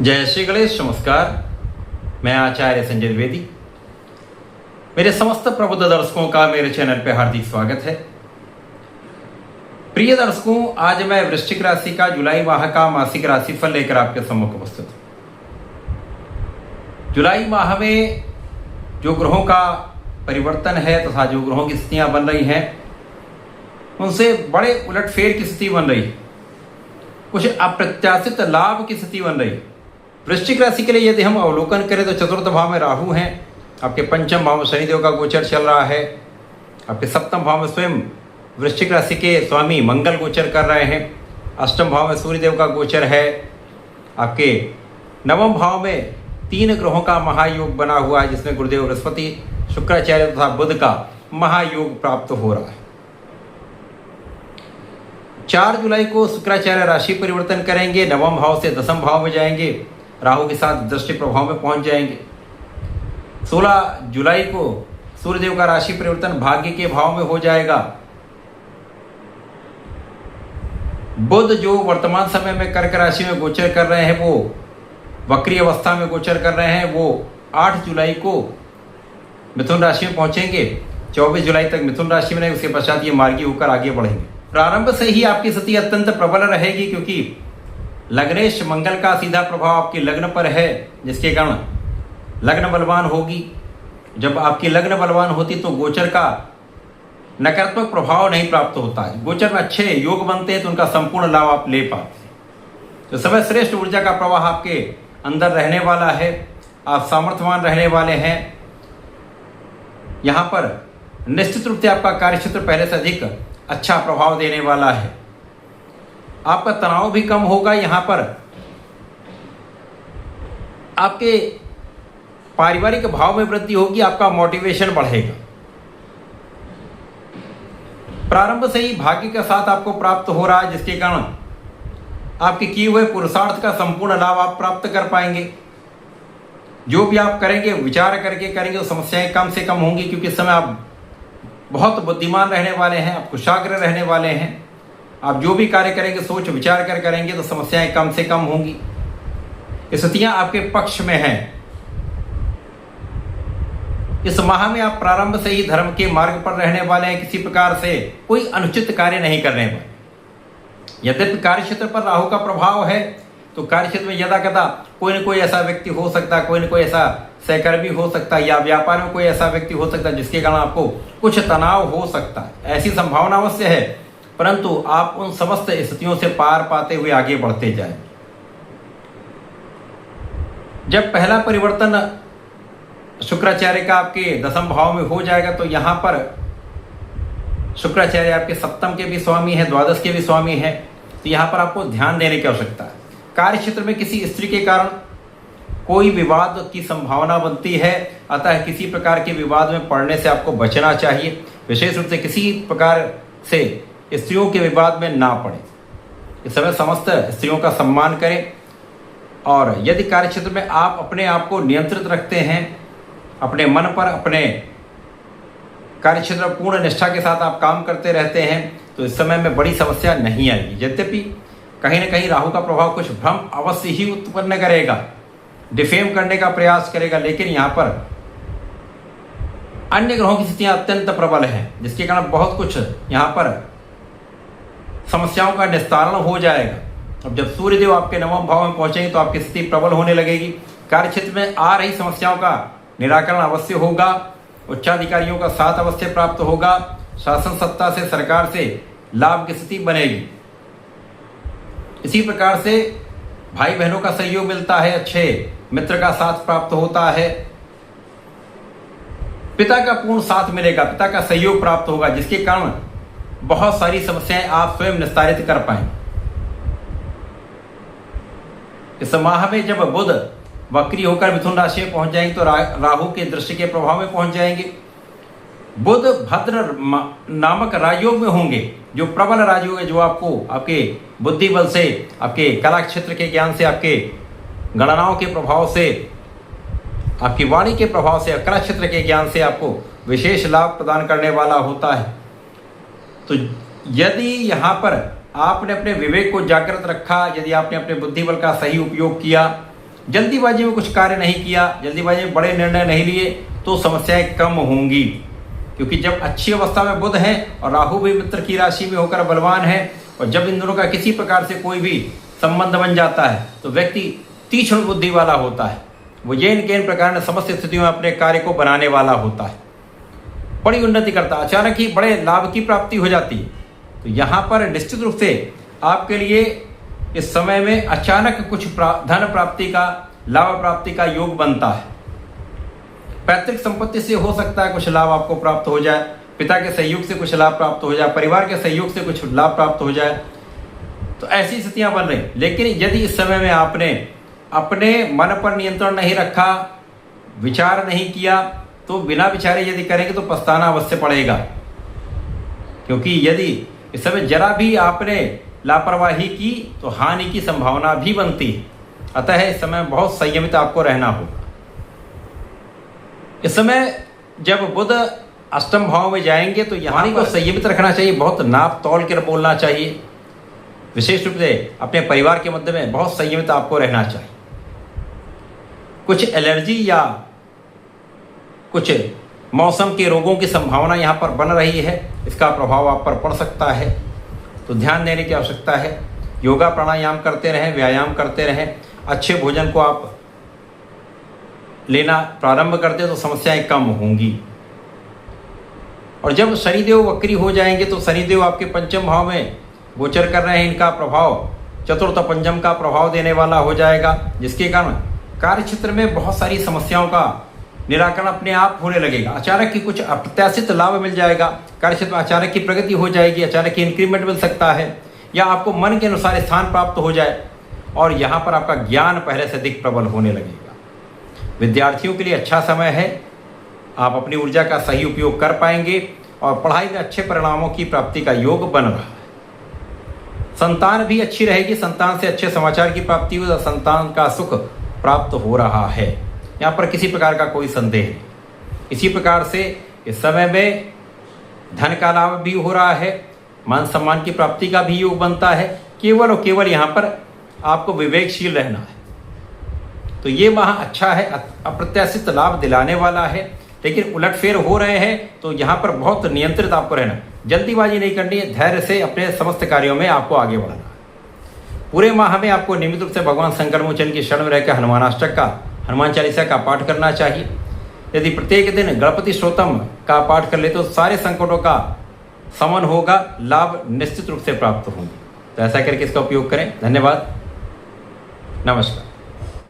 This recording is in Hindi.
जय श्री गणेश। नमस्कार, मैं आचार्य संजय द्विवेदी। मेरे समस्त प्रबुद्ध दर्शकों का मेरे चैनल पे हार्दिक स्वागत है। प्रिय दर्शकों, आज मैं वृश्चिक राशि का जुलाई माह का मासिक राशिफल लेकर आपके सम्मुख उपस्थित हूं। जुलाई माह में जो ग्रहों का परिवर्तन है तथा जो ग्रहों की स्थितियां बन रही हैं उनसे बड़े उलटफेर की स्थिति बन रही है। कुछ अप्रत्याशित लाभ की स्थिति बन रही है। वृश्चिक राशि के लिए यदि हम अवलोकन करें तो चतुर्थ भाव में राहु हैं, आपके पंचम भाव में शनिदेव का गोचर चल रहा है, आपके सप्तम भाव में स्वयं वृश्चिक राशि के स्वामी मंगल गोचर कर रहे हैं, अष्टम भाव में सूर्यदेव का गोचर है, आपके नवम भाव में 3 ग्रहों का महायोग बना हुआ है जिसमें गुरुदेव बृहस्पति, शुक्राचार्य तथा बुध का महायोग प्राप्त हो रहा है। 4 जुलाई को शुक्राचार्य राशि परिवर्तन करेंगे, नवम भाव से दसम भाव में जाएंगे, राहु के साथ दृष्टि प्रभाव में पहुंच जाएंगे। 16 जुलाई को सूर्यदेव का राशि परिवर्तन भाग्य के भाव में हो जाएगा। बुध जो वर्तमान समय में कर्क राशि में गोचर कर रहे हैं वो वक्री अवस्था में गोचर कर रहे हैं, वो 8 जुलाई को मिथुन राशि में पहुंचेंगे। 24 जुलाई तक मिथुन राशि में, उसके पश्चात ये मार्गी होकर आगे बढ़ेंगे। प्रारंभ से ही आपकी स्थिति अत्यंत प्रबल रहेगी क्योंकि लग्नेश मंगल का सीधा प्रभाव आपके लग्न पर है, जिसके कारण लग्न बलवान होगी। जब आपकी लग्न बलवान होती तो गोचर का नकारात्मक प्रभाव नहीं प्राप्त होता है। गोचर में अच्छे योग बनते हैं तो उनका संपूर्ण लाभ आप ले पाते हैं। तो समय श्रेष्ठ ऊर्जा का प्रवाह आपके अंदर रहने वाला है, आप सामर्थ्यवान रहने वाले हैं। यहाँ पर निश्चित रूप से आपका कार्यक्षेत्र पहले से अधिक अच्छा प्रभाव देने वाला है। आपका तनाव भी कम होगा। यहाँ पर आपके पारिवारिक भाव में वृद्धि होगी, आपका मोटिवेशन बढ़ेगा। प्रारंभ से ही भाग्य का साथ आपको प्राप्त हो रहा है जिसके कारण आपके किए हुए पुरुषार्थ का संपूर्ण लाभ आप प्राप्त कर पाएंगे। जो भी आप करेंगे विचार करके करेंगे तो समस्याएं कम से कम होंगी क्योंकि इस समय आप बहुत बुद्धिमान रहने वाले हैं, आप कुशाग्र रहने वाले हैं। आप जो भी कार्य करेंगे सोच विचार कर करेंगे तो समस्याएं कम से कम होंगी। स्थितियां आपके पक्ष में हैं। इस माह में आप प्रारंभ से ही धर्म के मार्ग पर रहने वाले हैं, किसी प्रकार से कोई अनुचित कार्य नहीं करने वाले। यद्यपि कार्यक्षेत्र पर राहु का प्रभाव है तो कार्यक्षेत्र में यदा कदा कोई न कोई ऐसा व्यक्ति हो सकता है, कोई न कोई ऐसा सहकर्मी हो सकता है या व्यापार में कोई ऐसा व्यक्ति हो सकता है जिसके कारण आपको कुछ तनाव हो सकता है। ऐसी संभावना अवश्य है, परंतु आप उन समस्त स्थितियों से पार पाते हुए आगे बढ़ते जाएं। जब पहला परिवर्तन शुक्राचार्य का आपके दसम भाव में हो जाएगा तो यहां पर शुक्राचार्य आपके सप्तम के भी स्वामी है, द्वादश के भी स्वामी है, तो यहां पर आपको ध्यान देने की आवश्यकता है। कार्य क्षेत्र में किसी स्त्री के कारण कोई विवाद की संभावना बनती है, अतः किसी प्रकार के विवाद में पड़ने से आपको बचना चाहिए। विशेष रूप से किसी प्रकार से स्त्रियों के विवाद में ना पड़े। इस समय समस्त स्त्रियों का सम्मान करें और यदि कार्यक्षेत्र में आप अपने आप को नियंत्रित रखते हैं, अपने मन पर, अपने कार्यक्षेत्र पूर्ण निष्ठा के साथ आप काम करते रहते हैं तो इस समय में बड़ी समस्या नहीं आएगी। यद्यपि कहीं न कहीं राहु का प्रभाव कुछ भ्रम अवश्य ही उत्पन्न करेगा, डिफेम करने का प्रयास करेगा, लेकिन यहाँ पर अन्य ग्रहों की स्थितियां अत्यंत प्रबल हैं जिसके कारण बहुत कुछ यहाँ पर समस्याओं का निस्तारण हो जाएगा। अब जब सूर्यदेव आपके नवम भाव में पहुंचेंगे तो आपकी स्थिति प्रबल होने लगेगी। कार्यक्षेत्र में आ रही समस्याओं का निराकरण अवश्य होगा, उच्चाधिकारियों का साथ अवश्य प्राप्त होगा, शासन सत्ता से, सरकार से लाभ की स्थिति बनेगी। इसी प्रकार से भाई बहनों का सहयोग मिलता है, अच्छे मित्र का साथ प्राप्त होता है, पिता का पूर्ण साथ मिलेगा, पिता का सहयोग प्राप्त होगा जिसके कारण बहुत सारी समस्याएं आप स्वयं निस्तारित कर पाएंगे। इस माह में जब बुध वक्री होकर मिथुन राशि में पहुंच जाएंगे तो राहु के दृष्टि के प्रभाव में पहुंच जाएंगे। बुध भद्र नामक राजयोग में होंगे, जो प्रबल राजयोग है, जो आपको आपके बुद्धि बल से, आपके कला क्षेत्र के ज्ञान से, आपके गणनाओं के प्रभाव से, आपकी वाणी के प्रभाव से, कला क्षेत्र के ज्ञान से आपको विशेष लाभ प्रदान करने वाला होता है। तो यदि यहाँ पर आपने अपने विवेक को जागृत रखा, यदि आपने अपने बुद्धि बल का सही उपयोग किया जल्दीबाजी में कुछ कार्य नहीं किया, जल्दीबाजी में बड़े निर्णय नहीं लिए तो समस्याएं कम होंगी। क्योंकि जब अच्छी अवस्था में बुध है और राहु भी मित्र की राशि में होकर बलवान है, और जब इन दोनों का किसी प्रकार से कोई भी संबंध बन जाता है तो व्यक्ति तीक्ष्ण बुद्धि वाला होता है। वो जैन के इन प्रकार समस्त स्थितियों में अपने कार्य को बनाने वाला होता है, बड़ी उन्नति करता है, अचानक ही बड़े लाभ की प्राप्ति हो जाती है। तो यहाँ पर निश्चित रूप से आपके लिए इस समय में अचानक कुछ धन प्राप्ति का, लाभ प्राप्ति का योग बनता है। पैतृक संपत्ति से हो सकता है कुछ लाभ आपको प्राप्त हो जाए, पिता के सहयोग से कुछ लाभ प्राप्त हो जाए, परिवार के सहयोग से कुछ लाभ प्राप्त हो जाए, तो ऐसी स्थितियां बन रही। लेकिन यदि इस समय में आपने अपने मन पर नियंत्रण नहीं रखा, विचार नहीं किया, तो बिना विचारे यदि करेंगे तो पछताना अवश्य पड़ेगा। क्योंकि यदि इस समय जरा भी आपने लापरवाही की तो हानि की संभावना भी बनती है। अतः इस समय बहुत संयमित आपको रहना होगा। इस समय जब बुध अष्टम भाव में जाएंगे तो यहाँ को संयमित रखना चाहिए, बहुत नाप तौल कर बोलना चाहिए। विशेष रूप से अपने परिवार के मध्य में बहुत संयमित आपको रहना चाहिए। कुछ एलर्जी या कुछ मौसम के रोगों की संभावना यहाँ पर बन रही है, इसका प्रभाव आप पर पड़ सकता है, तो ध्यान देने की आवश्यकता है। योगा प्राणायाम करते रहें, व्यायाम करते रहें, अच्छे भोजन को आप लेना प्रारंभ करते तो समस्याएं कम होंगी। और जब शनिदेव वक्री हो जाएंगे तो शनिदेव आपके पंचम भाव में गोचर कर रहे हैं, इनका प्रभाव चतुर्थ पंचम का प्रभाव देने वाला हो जाएगा, जिसके कारण कार्य क्षेत्र में बहुत सारी समस्याओं का निराकरण अपने आप होने लगेगा। अचानक की कुछ अप्रत्याशित लाभ मिल जाएगा, कार्य क्षेत्र में अचानक की प्रगति हो जाएगी, अचानक की इंक्रीमेंट मिल सकता है, या आपको मन के अनुसार स्थान प्राप्त हो जाए, और यहाँ पर आपका ज्ञान पहले से अधिक प्रबल होने लगेगा। विद्यार्थियों के लिए अच्छा समय है, आप अपनी ऊर्जा का सही उपयोग कर पाएंगे और पढ़ाई में अच्छे परिणामों की प्राप्ति का योग बन रहा है। संतान भी अच्छी रहेगी, संतान से अच्छे समाचार की प्राप्ति हुई, संतान का सुख प्राप्त हो रहा है, यहाँ पर किसी प्रकार का कोई संदेह नहीं। इसी प्रकार से इस समय में धन का लाभ भी हो रहा है, मान सम्मान की प्राप्ति का भी योग बनता है। केवल और केवल यहाँ पर आपको विवेकशील रहना है। तो ये माह अच्छा है, अप्रत्याशित लाभ दिलाने वाला है, लेकिन उलटफेर हो रहे हैं तो यहाँ पर बहुत नियंत्रित आपको रहना है। जल्दीबाजी नहीं करनी है, धैर्य से अपने समस्त कार्यों में आपको आगे बढ़ना है। पूरे माह में आपको नियमित रूप से भगवान शंकर मोचन की शरण में रहकर हनुमानाष्टक का, हनुमान चालीसा का पाठ करना चाहिए। यदि प्रत्येक दिन गणपति स्तोत्रम का पाठ कर ले तो सारे संकटों का शमन होगा, लाभ निश्चित रूप से प्राप्त होंगे। तो ऐसा करके इसका उपयोग करें। धन्यवाद, नमस्कार।